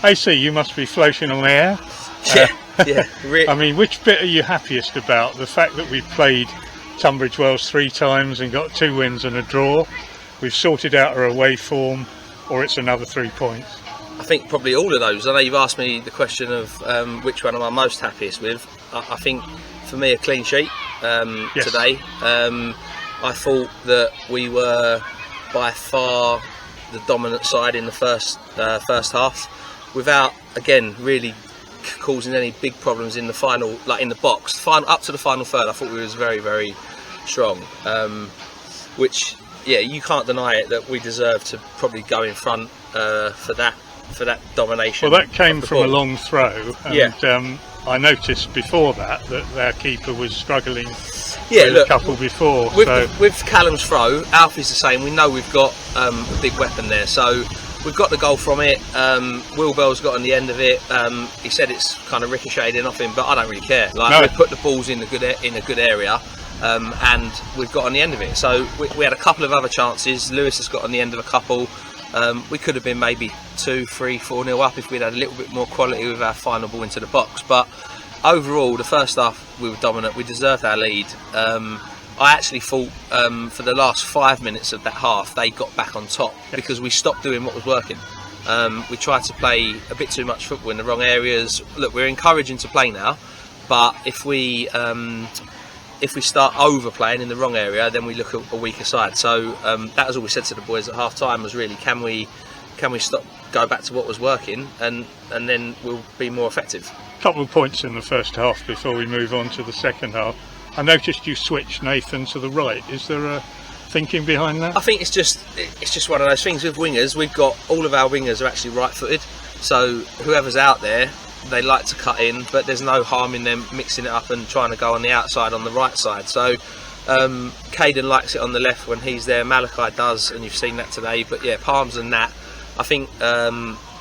AC, you must be floating on air. Yeah. I mean, which bit are you happiest about? The fact that we've played Tunbridge Wells 3 times and got 2 wins and a draw, we've sorted out our away form, or it's another 3 points? I think probably all of those. I know you've asked me the question of which one am I most happiest with. I think for me a clean sheet today. I thought that we were by far the dominant side in the first half, without again really causing any big problems in the final, like in the box. Up to the final third, I thought we was very, very strong. Which, yeah, you can't deny it that we deserve to probably go in front for that domination. Well, that came from a long throw, and yeah. I noticed before that our keeper was struggling. Yeah, with look, a couple before. With Callum's throw, Alfie's the same. We know we've got a big weapon there, so we've got the goal from it. Will Bell's got on the end of it. He said it's kind of ricocheted off him, but I don't really care. Like, we put the balls in a good area, and we've got on the end of it. So we had a couple of other chances. Lewis has got on the end of a couple. We could have been maybe 2, 3, 4-0 up if we'd had a little bit more quality with our final ball into the box. But overall, the first half we were dominant. We deserved our lead. I actually thought for the last 5 minutes of that half they got back on top because we stopped doing what was working. We tried to play a bit too much football in the wrong areas. Look, we're encouraging to play now, but if we start overplaying in the wrong area, then we look a weaker side. So that was all we said to the boys at half time, was really can we stop, go back to what was working, and then we'll be more effective. Couple of points in the first half before we move on to the second half. I noticed you switched Nathan to the right. Is there a thinking behind that? I think it's just one of those things with wingers. We've got all of our wingers are actually right-footed, so whoever's out there, they like to cut in, but there's no harm in them mixing it up and trying to go on the outside on the right side. So Caden likes it on the left when he's there, Malachi does, and you've seen that today. But yeah, Palms and Nat, I think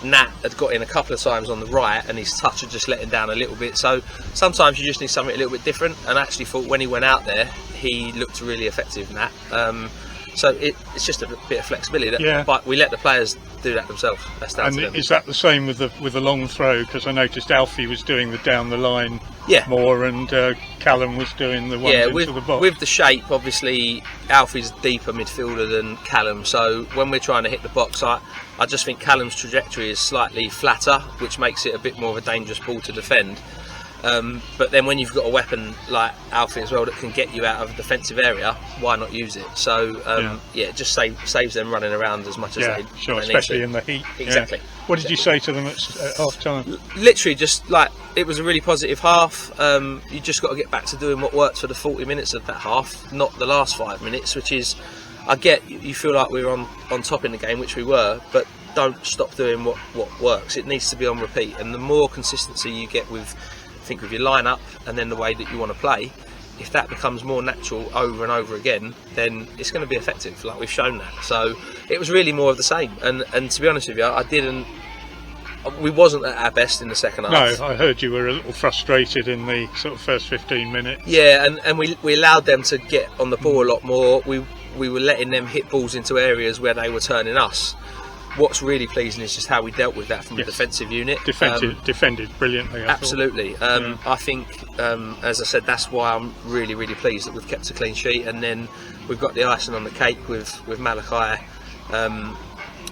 Nat had got in a couple of times on the right and his touch had just let him down a little bit. So sometimes you just need something a little bit different, and I actually thought when he went out there he looked really effective, Nat. So it's just a bit of flexibility, but we let the players do that themselves. That's down to them. Is that the same with the long throw? Because I noticed Alfie was doing the down the line more, and Callum was doing the ones into the box. With the shape, obviously Alfie's a deeper midfielder than Callum, so when we're trying to hit the box, I just think Callum's trajectory is slightly flatter, which makes it a bit more of a dangerous ball to defend. But then when you've got a weapon like Alfie as well that can get you out of a defensive area, why not use it? So it just saves them running around as much as they especially in the heat. Exactly. What did you say to them at half time? Literally just like, it was a really positive half. You just got to get back to doing what worked for the 40 minutes of that half, not the last 5 minutes, which is, I get you feel like we were on top in the game, which we were, but don't stop doing what works. It needs to be on repeat, and the more consistency you get with your line-up and then the way that you want to play, if that becomes more natural over and over again, then it's going to be effective, like we've shown that. So it was really more of the same, and to be honest with you, we wasn't at our best in the second half. No, I heard you were a little frustrated in the sort of first 15 minutes. Yeah, and we allowed them to get on the ball a lot more. We were letting them hit balls into areas where they were turning us. What's really pleasing is just how we dealt with that from a defensive unit. Defended brilliantly. Absolutely. I think, as I said, that's why I'm really, really pleased that we've kept a clean sheet. And then we've got the icing on the cake with Malachi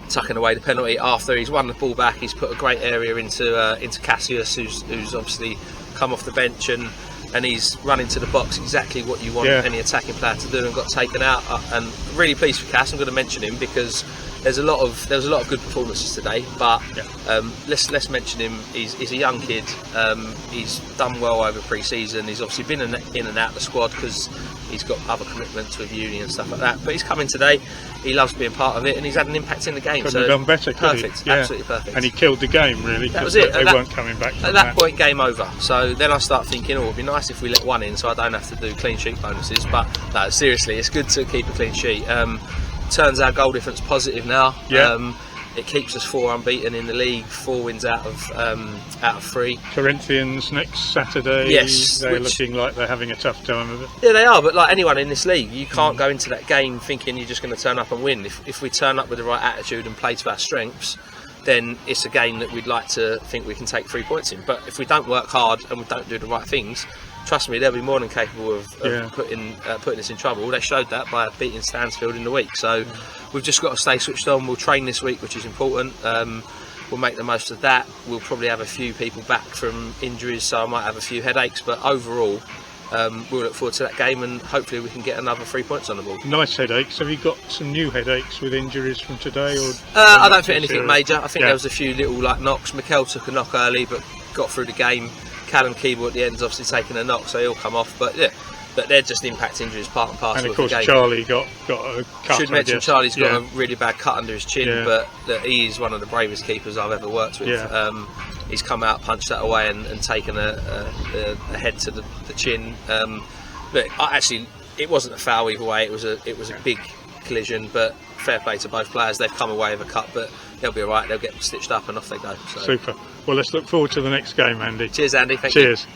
tucking away the penalty after he's won the ball back. He's put a great area into Cassius, who's obviously come off the bench, and he's run into the box, exactly what you want any attacking player to do, and got taken out. And really pleased for Cass. I'm going to mention him because there was a lot of good performances today, but let's mention him. He's a young kid. He's done well over pre-season. He's obviously been in and out of the squad because he's got other commitments with uni and stuff like that. But he's come in today. He loves being part of it, and he's had an impact in the game. Couldn't have done better, perfect, absolutely perfect. And he killed the game, really. That was it. They weren't coming back from at that point, game over. So then I start thinking, it'd be nice if we let one in, so I don't have to do clean sheet bonuses. But no, seriously, it's good to keep a clean sheet. Turns our goal difference positive now. It keeps us 4 unbeaten in the league, 4 wins out of 3. Corinthians next Saturday. Yes, they're looking like they're having a tough time of it. Yeah, they are. But like anyone in this league, you can't go into that game thinking you're just going to turn up and win. If we turn up with the right attitude and play to our strengths, then it's a game that we'd like to think we can take 3 points in. But if we don't work hard and we don't do the right things, trust me, they'll be more than capable of putting us in trouble. They showed that by beating Stansfield in the week. So we've just got to stay switched on. We'll train this week, which is important. We'll make the most of that. We'll probably have a few people back from injuries, so I might have a few headaches. But overall, we'll look forward to that game, and hopefully we can get another 3 points on the board. Nice headaches. Have you got some new headaches with injuries from today? Or I don't think anything major. I think Yeah. there was a few little knocks. Mikel took a knock early, but got through the game. Callum Keeble at the end is obviously taking a knock, so he'll come off. But yeah, but they're just impact injuries, part and parcel And of course, the game. Charlie got a cut. Should I mention guess. Charlie's got Yeah. a really bad cut under his chin, Yeah. but he is one of the bravest keepers I've ever worked with. Yeah. He's come out, punched that away, and taken a head to the chin. But it wasn't a foul either way. It was a big collision, but fair play to both players. They've come away with a cut, but they'll be all right. They'll get stitched up and off they go. So. Super. Well, let's look forward to the next game, Andy. Cheers, Andy. Thank you. Cheers.